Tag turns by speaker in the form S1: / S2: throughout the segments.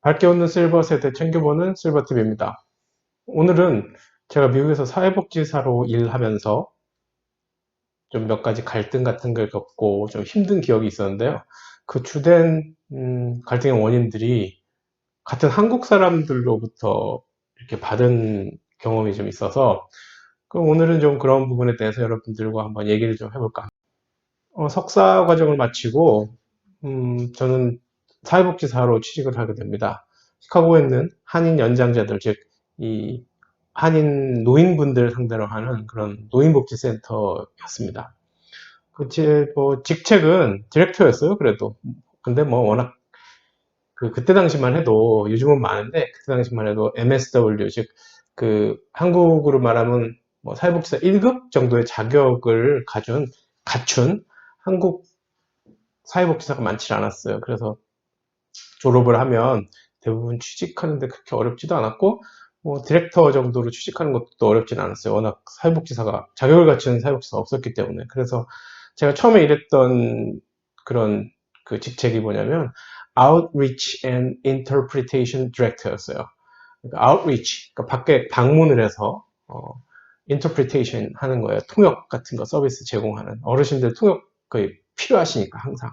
S1: 밝게 웃는 실버 세대 챙겨보는 실버TV입니다. 오늘은 제가 미국에서 사회복지사로 일하면서 좀 몇 가지 갈등 같은 걸 겪고 좀 힘든 기억이 있었는데요. 그 주된 갈등의 원인들이 같은 한국 사람들로부터 이렇게 받은 경험이 좀 있어서 그럼 오늘은 좀 그런 부분에 대해서 여러분들과 한번 얘기를 좀 해볼까 합니다. 석사 과정을 마치고 저는 사회복지사로 취직을 하게 됩니다. 시카고에 있는 한인 연장자들, 즉, 이 한인 노인분들 상대로 하는 그런 노인복지센터였습니다. 뭐, 직책은 디렉터였어요, 그래도. 근데 뭐, 워낙, 그때 당시만 해도, 요즘은 많은데, 그때 당시만 해도 MSW, 즉, 한국으로 말하면 뭐 사회복지사 1급 정도의 자격을 갖춘 한국 사회복지사가 많지 않았어요. 그래서 졸업을 하면 대부분 취직하는데 그렇게 어렵지도 않았고, 뭐, 디렉터 정도로 취직하는 것도 어렵지는 않았어요. 워낙 자격을 갖춘 사회복지사가 없었기 때문에. 그래서 제가 처음에 일했던 그런 그 직책이 뭐냐면, Outreach and Interpretation Director였어요. 그러니까 Outreach, 그러니까 밖에 방문을 해서, Interpretation 하는 거예요. 통역 같은 거 서비스 제공하는. 어르신들 통역 거의 필요하시니까, 항상.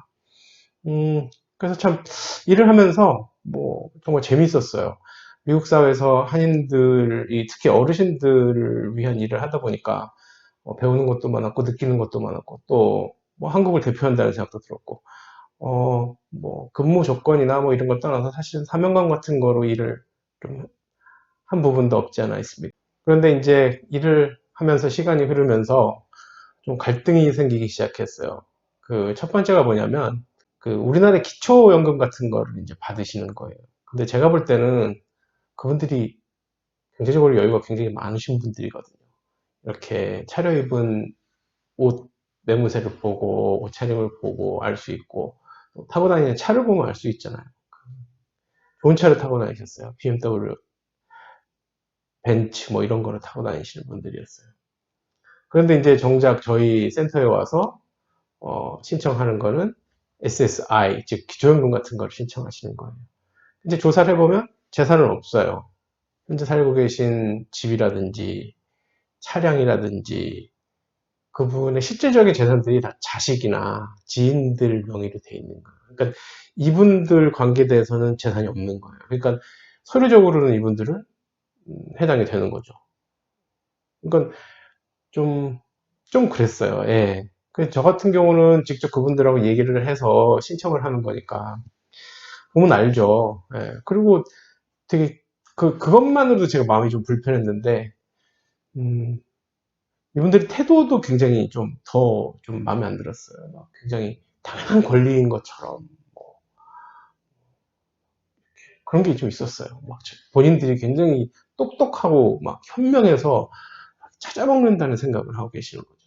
S1: 그래서 참 일을 하면서 뭐 정말 재밌었어요. 미국 사회에서 한인들이 특히 어르신들을 위한 일을 하다 보니까 배우는 것도 많았고 느끼는 것도 많았고 또 뭐 한국을 대표한다는 생각도 들었고 뭐 근무 조건이나 뭐 이런 걸 떠나서 사실은 사명감 같은 거로 일을 좀 한 부분도 없지 않아 있습니다. 그런데 이제 일을 하면서 시간이 흐르면서 좀 갈등이 생기기 시작했어요. 그 첫 번째가 뭐냐면 우리나라의 기초연금 같은 거를 이제 받으시는 거예요. 근데 제가 볼 때는 그분들이 경제적으로 여유가 굉장히 많으신 분들이거든요. 이렇게 차려입은 옷 매무새를 보고 옷차림을 보고 알 수 있고 또 타고 다니는 차를 보면 알 수 있잖아요. 좋은 차를 타고 다니셨어요. BMW, 벤츠 뭐 이런 거를 타고 다니시는 분들이었어요. 그런데 이제 정작 저희 센터에 와서 신청하는 거는 SSI, 즉 기초연금 같은 걸 신청하시는 거예요. 이제 조사를 해보면 재산은 없어요. 현재 살고 계신 집이라든지 차량이라든지 그분의 실질적인 재산들이 다 자식이나 지인들 명의로 돼 있는 거예요. 그러니까 이분들 관계에 대해서는 재산이 없는 거예요. 그러니까 서류적으로는 이분들은 해당이 되는 거죠. 그러니까 좀, 좀 그랬어요. 예. 그래서 저 같은 경우는 직접 그분들하고 얘기를 해서 신청을 하는 거니까 보면 알죠. 예. 그리고 되게 그것만으로도 제가 마음이 좀 불편했는데 음, 이분들의 태도도 굉장히 좀 마음에 안 들었어요. 막 굉장히 당연한 권리인 것처럼 뭐 그런 게 좀 있었어요. 막 본인들이 굉장히 똑똑하고 막 현명해서 찾아먹는다는 생각을 하고 계시는 거죠.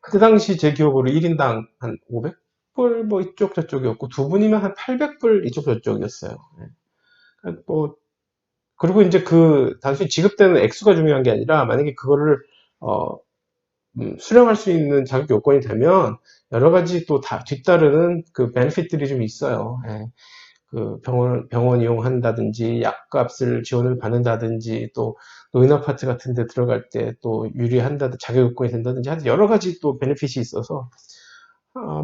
S1: 그 당시 제 기억으로 1인당 한 500불 뭐 이쪽 저쪽이었고 두 분이면 한 800불 이쪽 저쪽이었어요. 예. 뭐 그리고 이제 단순히 지급되는 액수가 중요한 게 아니라 만약에 그거를 어, 수령할 수 있는 자격 요건이 되면 여러 가지 또 뒤따르는 그 베네핏들이 좀 있어요. 예. 병원 이용한다든지 약값을 지원을 받는다든지 또 노인 아파트 같은 데 들어갈 때 또 유리한다든지 자격 요건이 된다든지 하여튼 여러 가지 또 베네핏이 있어서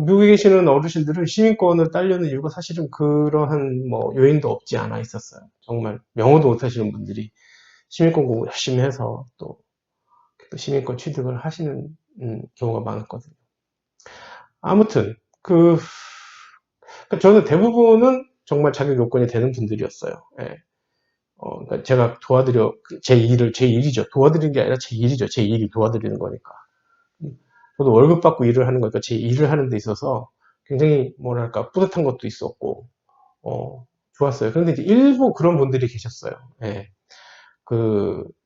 S1: 미국에 계시는 어르신들은 시민권을 따려는 이유가 사실은 그러한 뭐 요인도 없지 않아 있었어요. 정말 영어도 못하시는 분들이 시민권 공부 열심히 해서 또 시민권 취득을 하시는 경우가 많았거든요. 아무튼 저는 대부분은 정말 자격 요건이 되는 분들이었어요. 예. 그러니까 제가 제 일이죠. 도와드리는 게 아니라 제 일이죠. 제 일이 도와드리는 거니까. 저도 월급 받고 일을 하는 거니까 제 일을 하는 데 있어서 굉장히 뭐랄까 뿌듯한 것도 있었고, 좋았어요. 그런데 이제 일부 그런 분들이 계셨어요. 예.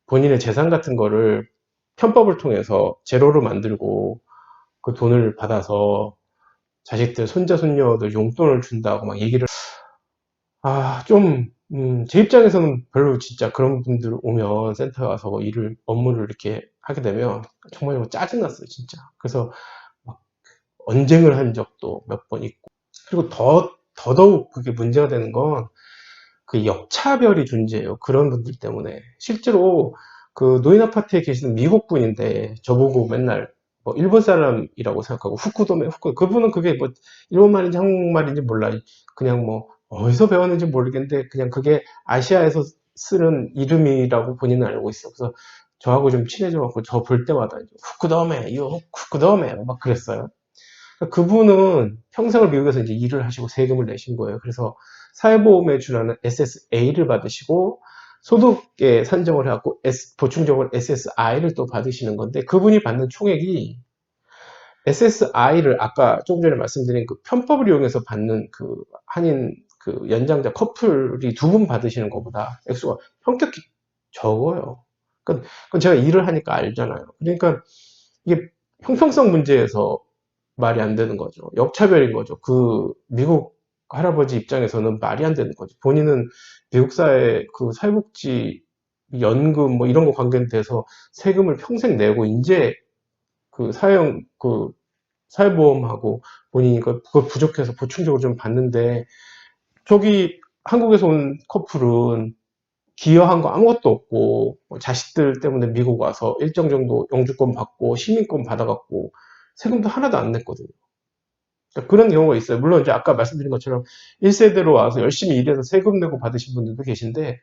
S1: 본인의 재산 같은 거를 편법을 통해서 제로로 만들고 그 돈을 받아서 자식들, 손자, 손녀들 용돈을 준다고 막 얘기를, 제 입장에서는 별로 진짜 그런 분들 오면 센터에 와서 뭐 업무를 이렇게 하게 되면 정말 짜증났어요, 진짜. 그래서 막 언쟁을 한 적도 몇 번 있고. 그리고 더더욱 그게 문제가 되는 건 그 역차별이 존재해요. 그런 분들 때문에. 실제로 그 노인 아파트에 계시는 미국 분인데 저보고 맨날 뭐 일본 사람이라고 생각하고 후쿠도메 후쿠 그분은 그게 뭐 일본 말인지 한국 말인지 몰라. 그냥 뭐 어디서 배웠는지 모르겠는데 그냥 그게 아시아에서 쓰는 이름이라고 본인은 알고 있어. 그래서 저하고 좀 친해져갖고 저 볼 때마다 후쿠도메, 요 후쿠도메 막 그랬어요. 그분은 평생을 미국에서 이제 일을 하시고 세금을 내신 거예요. 그래서 사회보험에 준하는 SSA를 받으시고 소득에 산정을 해갖고 보충적으로 SSI를 또 받으시는 건데 그분이 받는 총액이 SSI를 아까 조금 전에 말씀드린 그 편법을 이용해서 받는 그 한인 그 연장자 커플이 두 분 받으시는 것보다 액수가 현격히 적어요. 그건 제가 일을 하니까 알잖아요. 그러니까 이게 형평성 문제에서 말이 안 되는 거죠. 역차별인 거죠. 그 미국 할아버지 입장에서는 말이 안 되는 거죠. 본인은 미국 사회 그 사회복지 연금 뭐 이런 거 관계돼서 세금을 평생 내고 이제 그 사형 그 사회보험하고 본인이 그걸 부족해서 보충적으로 좀 받는데 저기 한국에서 온 커플은 기여한 거 아무것도 없고 뭐 자식들 때문에 미국 와서 일정 정도 영주권 받고 시민권 받아갖고 세금도 하나도 안 냈거든요. 그러니까 그런 경우가 있어요. 물론 이제 아까 말씀드린 것처럼 1세대로 와서 열심히 일해서 세금 내고 받으신 분들도 계신데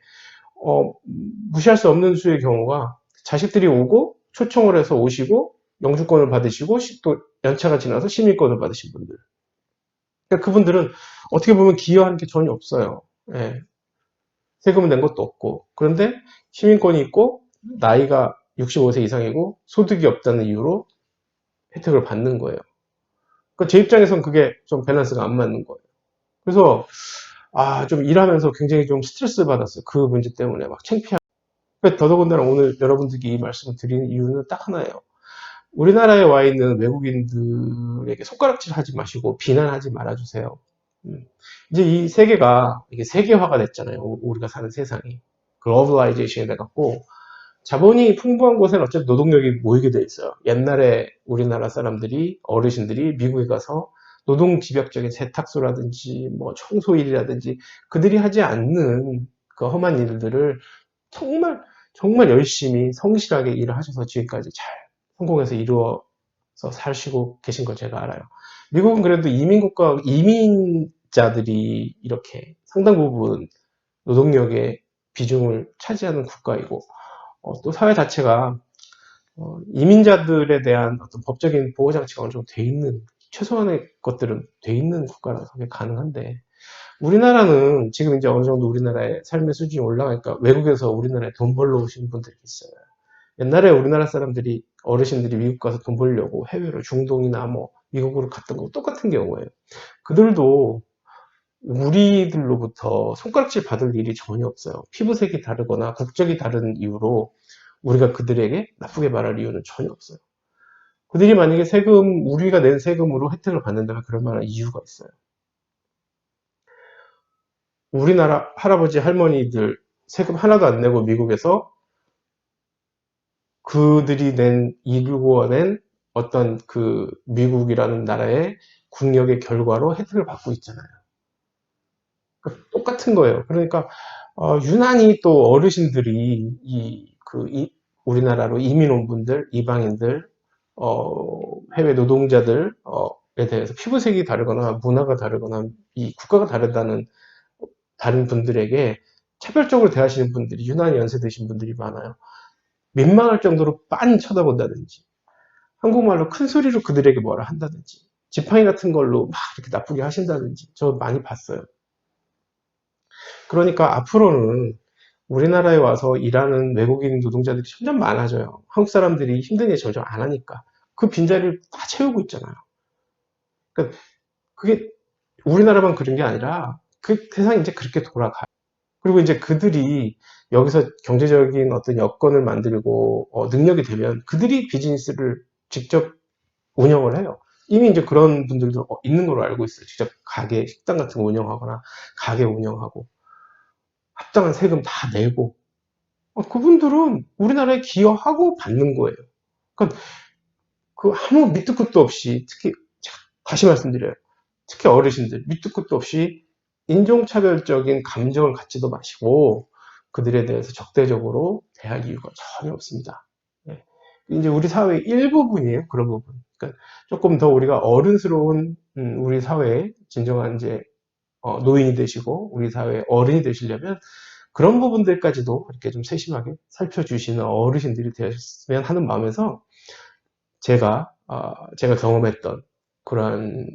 S1: 무시할 수 없는 수의 경우가 자식들이 오고 초청을 해서 오시고 영주권을 받으시고 또 연차가 지나서 시민권을 받으신 분들. 그러니까 그분들은 어떻게 보면 기여한 게 전혀 없어요. 예. 세금을 낸 것도 없고. 그런데 시민권이 있고 나이가 65세 이상이고 소득이 없다는 이유로 혜택을 받는 거예요. 그러니까 제 입장에선 그게 좀 밸런스가 안 맞는 거예요. 그래서 좀 일하면서 굉장히 좀 스트레스 받았어요. 그 문제 때문에 막 창피하고. 더더군다나 오늘 여러분들께 이 말씀을 드리는 이유는 딱 하나예요. 우리나라에 와 있는 외국인들에게 손가락질 하지 마시고 비난하지 말아주세요. 이제 이 세계가 이게 세계화가 됐잖아요. 우리가 사는 세상이. 글로벌라이제이션이 돼갖고 자본이 풍부한 곳에는 어쨌든 노동력이 모이게 돼 있어요. 옛날에 우리나라 사람들이 어르신들이 미국에 가서 노동 집약적인 세탁소라든지 뭐 청소일이라든지 그들이 하지 않는 그 험한 일들을 정말 정말 열심히 성실하게 일을 하셔서 지금까지 잘 성공해서 이루어서 사시고 계신 걸 제가 알아요. 미국은 그래도 이민국가 이민자들이 이렇게 상당 부분 노동력의 비중을 차지하는 국가이고 또 사회 자체가 이민자들에 대한 어떤 법적인 보호 장치가 어느 정도 돼 있는 최소한의 것들은 돼 있는 국가라서 그게 가능한데 우리나라는 지금 이제 어느 정도 우리나라의 삶의 수준이 올라가니까 외국에서 우리나라에 돈 벌러 오신 분들이 있어요. 옛날에 우리나라 사람들이 어르신들이 미국 가서 돈 벌려고 해외로 중동이나 뭐 미국으로 갔던 거 똑같은 경우예요. 그들도 우리들로부터 손가락질 받을 일이 전혀 없어요. 피부색이 다르거나 국적이 다른 이유로 우리가 그들에게 나쁘게 말할 이유는 전혀 없어요. 그들이 만약에 우리가 낸 세금으로 혜택을 받는다면 그럴 만한 이유가 있어요. 우리나라 할아버지, 할머니들 세금 하나도 안 내고 미국에서 그들이 이루고 낸 어떤 그 미국이라는 나라의 국력의 결과로 혜택을 받고 있잖아요. 똑같은 거예요. 그러니까 유난히 또 어르신들이 우리나라로 이민 온 분들, 이방인들, 해외 노동자들에 대해서 피부색이 다르거나 문화가 다르거나 이 국가가 다르다는 다른 분들에게 차별적으로 대하시는 분들이 유난히 연세 드신 분들이 많아요. 민망할 정도로 빤히 쳐다본다든지 한국말로 큰 소리로 그들에게 뭐라 한다든지 지팡이 같은 걸로 막 이렇게 나쁘게 하신다든지 저 많이 봤어요. 그러니까 앞으로는 우리나라에 와서 일하는 외국인 노동자들이 점점 많아져요. 한국 사람들이 힘든 일 점점 안 하니까 그 빈자리를 다 채우고 있잖아요. 그러니까 그게 우리나라만 그런 게 아니라 그 세상이 이제 그렇게 돌아가요. 그리고 이제 그들이 여기서 경제적인 어떤 여건을 만들고 능력이 되면 그들이 비즈니스를 직접 운영을 해요. 이미 이제 그런 분들도 있는 걸로 알고 있어요. 직접 가게, 식당 같은 거 운영하거나 가게 운영하고 합당한 세금 다 내고 그분들은 우리나라에 기여하고 받는 거예요. 그러니까 그 아무 밑도 끝도 없이 특히 다시 말씀드려요. 특히 어르신들 밑도 끝도 없이 인종차별적인 감정을 갖지도 마시고 그들에 대해서 적대적으로 대할 이유가 전혀 없습니다. 예. 이제 우리 사회의 일부분이에요. 그런 부분. 그러니까 조금 더 우리가 어른스러운 우리 사회의 진정한 이제 노인이 되시고 우리 사회의 어른이 되시려면 그런 부분들까지도 이렇게 좀 세심하게 살펴주시는 어르신들이 되셨으면 하는 마음에서 제가 경험했던 그러한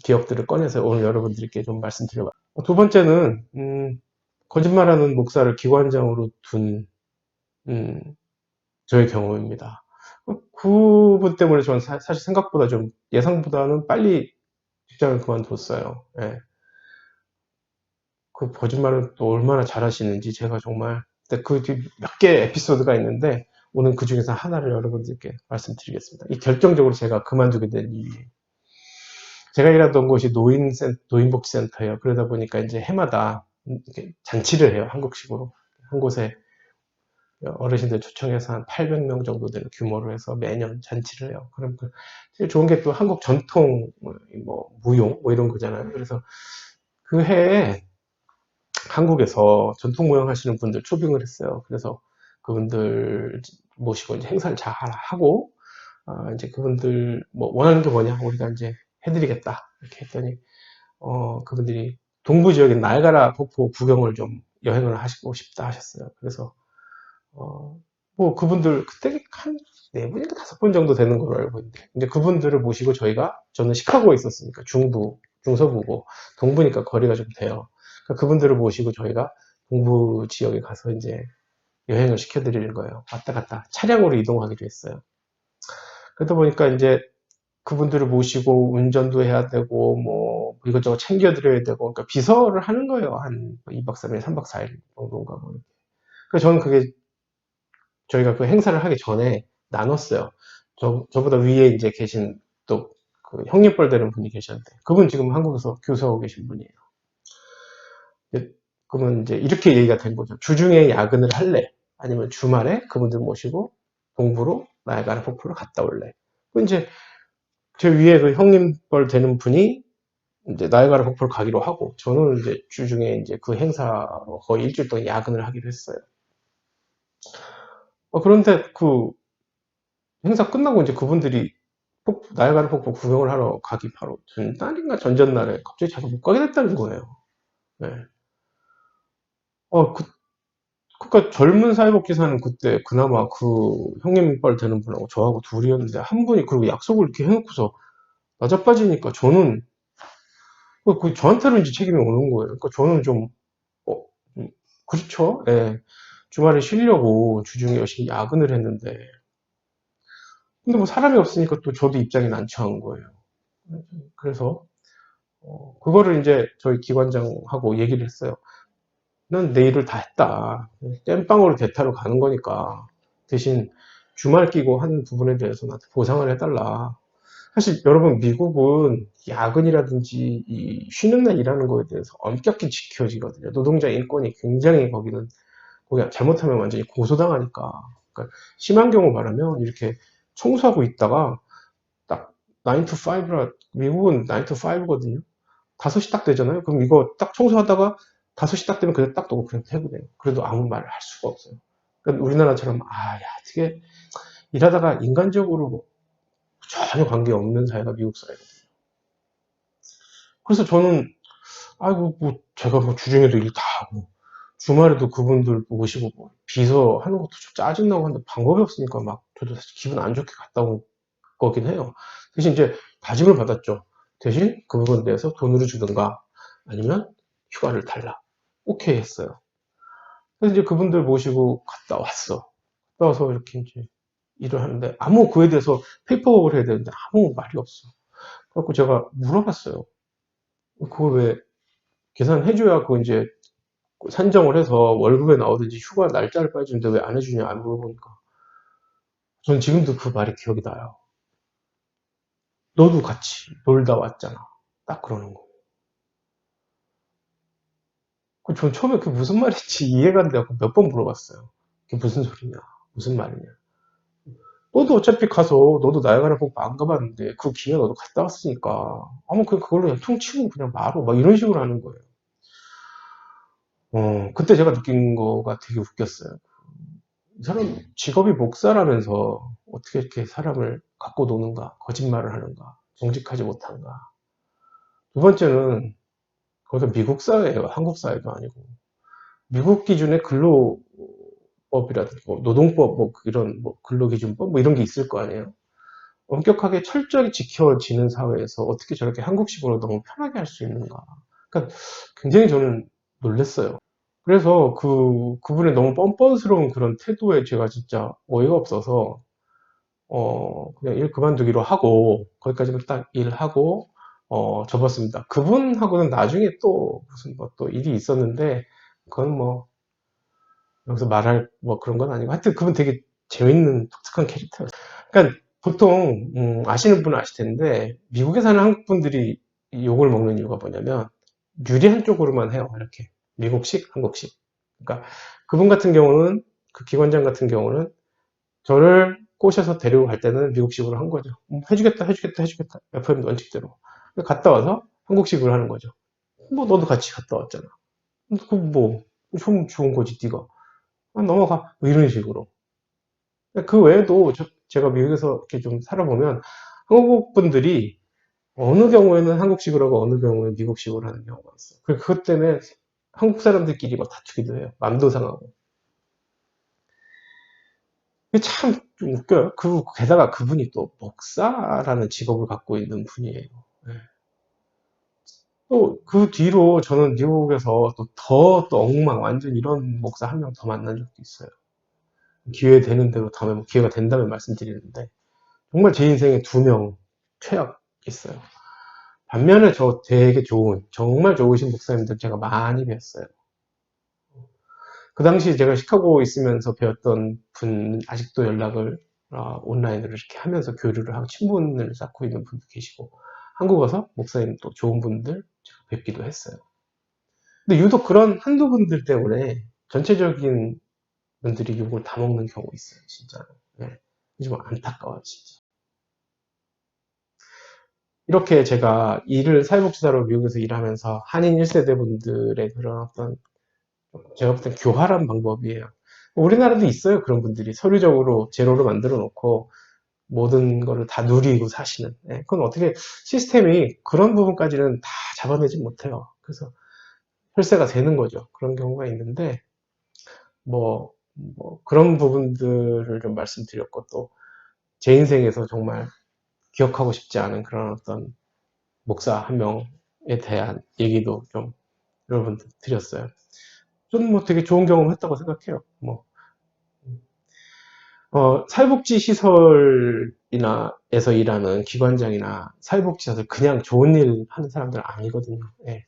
S1: 기억들을 꺼내서 오늘 여러분들께 좀 말씀드려봐요. 두 번째는, 거짓말하는 목사를 기관장으로 둔, 음, 저의 경험입니다. 그분 때문에 저는 사실 생각보다 좀 예상보다는 빨리 직장을 그만뒀어요. 예. 그 거짓말을 또 얼마나 잘하시는지 제가 정말 그 몇 개 에피소드가 있는데 오늘 그 중에서 하나를 여러분들께 말씀드리겠습니다. 이 결정적으로 제가 그만두게 된 이유예요. 제가 일하던 곳이 노인복지센터예요. 그러다 보니까 이제 해마다 이렇게 잔치를 해요. 한국식으로. 한 곳에 어르신들 초청해서 한 800명 정도 되는 규모로 해서 매년 잔치를 해요. 그럼 제일 좋은 게 또 한국 전통 무용 이런 거잖아요. 그래서 그 해에 한국에서 전통 무용 하시는 분들 초빙을 했어요. 그래서 그분들 모시고 이제 행사를 잘 하고 이제 그분들 뭐 원하는 게 뭐냐 우리가 이제 해드리겠다 이렇게 했더니 그분들이 동부 지역인 나이아가라 폭포 구경을 좀 여행을 하시고 싶다 하셨어요. 그래서 뭐 그분들 그때 한 4분인가 5분 정도 되는 걸로 알고 있는데 이제 그분들을 모시고 저는 시카고에 있었으니까 중서부고 동부니까 거리가 좀 돼요. 그러니까 그분들을 모시고 저희가 동부 지역에 가서 이제 여행을 시켜드리는 거예요. 왔다 갔다 차량으로 이동하기로 했어요. 그러다 보니까 이제 그분들을 모시고 운전도 해야 되고 뭐 이것저것 챙겨드려야 되고 그러니까 비서를 하는 거예요. 한 2박 3일, 3박 4일 정도인가 뭐. 그래서 저는 그게 저희가 그 행사를 하기 전에 나눴어요. 저보다 위에 이제 계신 또 그 형님뻘 되는 분이 계셨는데 그분 지금 한국에서 교수하고 계신 분이에요. 그러면 이제 이렇게 얘기가 된 거죠. 주중에 야근을 할래? 아니면 주말에 그분들 모시고 동부로 나이아가라 폭포를 갔다 올래? 그 이제 제 위에 그 형님뻘 되는 분이 이제 나이아가라 폭포를 가기로 하고 저는 이제 주중에 이제 그 행사로 거의 일주일 동안 야근을 하기로 했어요. 그런데 그 행사 끝나고 이제 그분들이 나이아가라 폭포 구경을 하러 가기 바로 전날인가 전전날에 갑자기 자기가 못 가게 됐다는 거예요. 네. 그러니까 젊은 사회복지사는 그때 그나마 그 형님뻘 되는 분하고 저하고 둘이었는데 한 분이 그리고 약속을 이렇게 해놓고서 나자빠지니까 저는 저한테는 이제 책임이 오는 거예요. 그러니까 저는 좀 어, 그렇죠. 예. 주말에 쉬려고 주중에 열심히 야근을 했는데 근데 뭐 사람이 없으니까 또 저도 입장이 난처한 거예요. 그래서 그거를 이제 저희 기관장하고 얘기를 했어요. 난 내 일을 다 했다. 땜빵으로 대타로 가는 거니까 대신 주말 끼고 한 부분에 대해서 나한테 보상을 해달라. 사실 여러분 미국은 야근이라든지 이 쉬는 날 일하는 거에 대해서 엄격히 지켜지거든요. 노동자 인권이 굉장히 거기는 거기 잘못하면 완전히 고소당하니까. 그러니까 심한 경우 말하면 이렇게 청소하고 있다가 딱 9 to 5라 미국은 9 to 5거든요. 5시 딱 되잖아요. 그럼 이거 딱 청소하다가 5시 딱 되면 그냥 딱 놓고 그냥 퇴근해요. 그래도 아무 말을 할 수가 없어요. 그러니까 우리나라처럼 야, 어떻게 일하다가 인간적으로 뭐 전혀 관계없는 사회가 미국 사회거든요. 그래서 저는 아이고 뭐 제가 뭐 주중에도 일 다 하고 주말에도 그분들 모시고 뭐 비서 하는 것도 좀 짜증나고 하는데 방법이 없으니까 막 저도 사실 기분 안 좋게 갔다 온 거긴 해요. 대신 이제 다짐을 받았죠. 대신 그 부분에 대해서 돈으로 주든가 아니면 휴가를 달라. 오케이 했어요. 그래서 이제 그분들 모시고 갔다 왔어. 갔다 와서 이렇게 이제 일을 하는데 아무 그에 대해서 페이퍼워크를 해야 되는데 아무 말이 없어. 그래갖고 제가 물어봤어요. 그걸 왜 계산해줘야 그 이제 산정을 해서 월급에 나오든지 휴가 날짜를 빠지는데 왜 안 해주냐 안 물어보니까 전 지금도 그 말이 기억이 나요. 너도 같이 놀다 왔잖아. 딱 그러는 거. 전 처음에 그게 무슨 말인지 이해가 안 돼갖고 몇 번 물어봤어요. 그게 무슨 소리냐? 무슨 말이냐? 너도 어차피 가서 너도 나이아가라 폭포 안 가봤는데 그 기회 너도 갔다 왔으니까 아무 그걸로 그냥 퉁치고 그냥 말어 막 이런 식으로 하는 거예요. 그때 제가 느낀 거가 되게 웃겼어요. 이 사람 직업이 목사라면서 어떻게 이렇게 사람을 갖고 노는가, 거짓말을 하는가, 정직하지 못한가. 두 번째는 거기서 미국 사회예요. 한국 사회도 아니고. 미국 기준의 근로법이라든지 뭐 노동법, 뭐 이런 뭐 근로기준법 뭐 이런 게 있을 거 아니에요. 엄격하게 철저하게 지켜지는 사회에서 어떻게 저렇게 한국식으로 너무 편하게 할 수 있는가. 그러니까 굉장히 저는 놀랐어요. 그래서 그분의 너무 뻔뻔스러운 그런 태도에 제가 진짜 어이가 없어서, 그냥 일 그만두기로 하고, 거기까지만 딱 일하고, 접었습니다. 그분하고는 나중에 또 무슨 뭐 또 일이 있었는데, 그건 뭐, 여기서 말할 뭐 그런 건 아니고, 하여튼 그분 되게 재밌는 독특한 캐릭터였어요. 그러니까 보통, 아시는 분은 아실 텐데, 미국에 사는 한국 분들이 욕을 먹는 이유가 뭐냐면, 유리한 쪽으로만 해요. 이렇게. 미국식, 한국식. 그러니까 그분 같은 경우는, 그 기관장 같은 경우는 저를 꼬셔서 데리고 갈 때는 미국식으로 한 거죠. 해주겠다, 해주겠다, 해주겠다. FM 원칙대로. 갔다 와서 한국식으로 하는 거죠. 뭐 너도 같이 갔다 왔잖아. 그 뭐, 좀 좋은 거지, 네가. 넘어가. 뭐 이런 식으로. 그 외에도 제가 미국에서 이렇게 좀 살아보면 한국 분들이 어느 경우에는 한국식으로 하고 어느 경우에는 미국식으로 하는 경우가 있어요. 그것 때문에 한국 사람들끼리 막 다투기도 해요. 맘도 상하고. 이게 참 좀 웃겨요. 게다가 그분이 또 목사라는 직업을 갖고 있는 분이에요. 네. 또 그 뒤로 저는 미국에서 또 엉망, 완전 이런 목사 한 명 더 만난 적도 있어요. 기회 되는 대로 다음에 뭐 기회가 된다면 말씀드리는데, 정말 제 인생에 두 명 최악 있어요. 반면에 저 되게 좋은, 정말 좋으신 목사님들 제가 많이 뵀어요. 그 당시 제가 시카고에 있으면서 배웠던 분, 아직도 연락을 온라인으로 이렇게 하면서 교류를 하고 친분을 쌓고 있는 분도 계시고, 한국 와서 목사님 또 좋은 분들 제가 뵙기도 했어요. 근데 유독 그런 한두 분들 때문에 전체적인 분들이 욕을 다 먹는 경우 있어요, 진짜로. 네. 좀 안타까워요, 진짜. 이렇게 제가 사회복지사로 미국에서 일하면서 한인 1세대 분들의 그런 어떤, 제가 볼 땐 교활한 방법이에요. 우리나라도 있어요, 그런 분들이. 서류적으로 제로로 만들어 놓고 모든 거를 다 누리고 사시는. 예, 그건 어떻게 시스템이 그런 부분까지는 다 잡아내지 못해요. 그래서 혈세가 되는 거죠. 그런 경우가 있는데, 그런 부분들을 좀 말씀드렸고, 또 제 인생에서 정말 기억하고 싶지 않은 그런 어떤 목사 한 명에 대한 얘기도 좀 여러분들 드렸어요. 저는 뭐 되게 좋은 경험 했다고 생각해요. 사회복지 시설이나 에서 일하는 기관장이나 사회복지사들 그냥 좋은 일 하는 사람들 아니거든요. 예.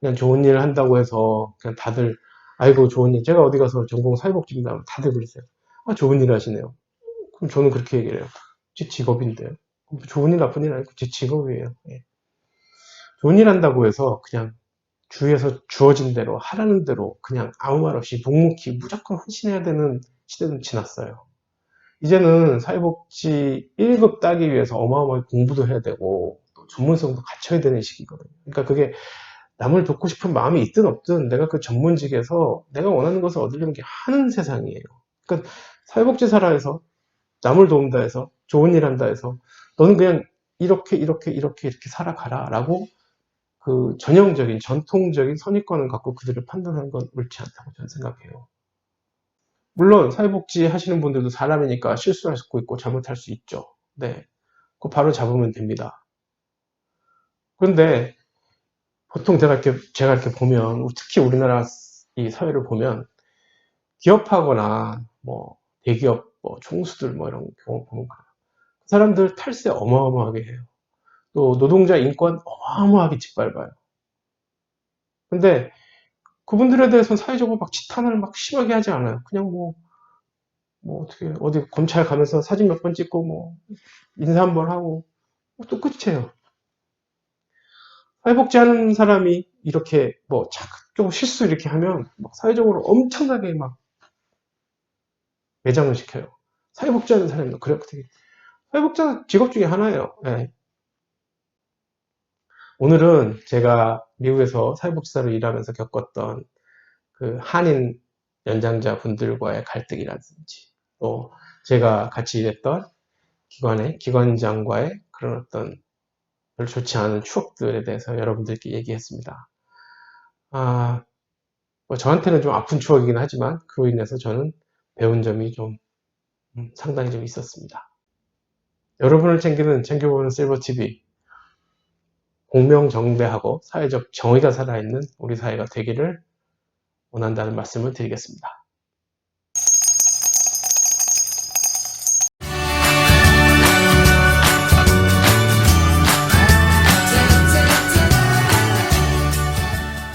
S1: 그냥 좋은 일 한다고 해서 그냥 다들 아이고 좋은 일. 제가 어디 가서 전공 사회복지입니다 하면 다들 그러세요. 아 좋은 일 하시네요. 그럼 저는 그렇게 얘기를 해요. 제 직업인데요. 좋은 일 나쁜 일 아니고 제 직업이에요. 예. 좋은 일 한다고 해서 그냥 주위에서 주어진 대로 하라는 대로 그냥 아무 말 없이 묵묵히 무조건 헌신해야 되는 시대는 지났어요. 이제는 사회복지 1급 따기 위해서 어마어마하게 공부도 해야 되고 또 전문성도 갖춰야 되는 시기거든요. 그러니까 그게 남을 돕고 싶은 마음이 있든 없든 내가 그 전문직에서 내가 원하는 것을 얻으려는 게 하는 세상이에요. 그러니까 사회복지사라 해서 남을 도운다 해서 좋은 일 한다 해서 너는 그냥 이렇게 살아가라 라고 그 전형적인 전통적인 선입관을 갖고 그들을 판단하는 건 옳지 않다고 저는 생각해요. 물론 사회복지 하시는 분들도 사람이니까 실수할 수 있고 잘못할 수 있죠. 네, 그거 바로 잡으면 됩니다. 그런데 보통 제가 이렇게 보면 특히 우리나라 이 사회를 보면 기업하거나 뭐 대기업 뭐 총수들 뭐 이런 경우 보면 그 사람들 탈세 어마어마하게 해요. 또 노동자 인권 어마어마하게 짓밟아요. 근데 그분들에 대해서는 사회적으로 막 지탄을 막 심하게 하지 않아요. 그냥 뭐 어떻게 어디 검찰 가면서 사진 몇 번 찍고 뭐 인사 한 번 하고 또 끝이에요. 사회복지하는 사람이 이렇게 조금 실수 이렇게 하면 막 사회적으로 엄청나게 막 매장을 시켜요. 사회복지하는 사람이 그래 어떻게 사회복지는 직업 중에 하나예요. 네. 오늘은 제가 미국에서 사회복지사로 일하면서 겪었던 그 한인 연장자 분들과의 갈등이라든지 또 제가 같이 일했던 기관의 기관장과의 그런 어떤 별로 좋지 않은 추억들에 대해서 여러분들께 얘기했습니다. 뭐 저한테는 좀 아픈 추억이긴 하지만 그로 인해서 저는 배운 점이 좀 상당히 좀 있었습니다. 여러분을 챙겨보는 실버TV, 공명정대하고 사회적 정의가 살아있는 우리 사회가 되기를 원한다는 말씀을 드리겠습니다.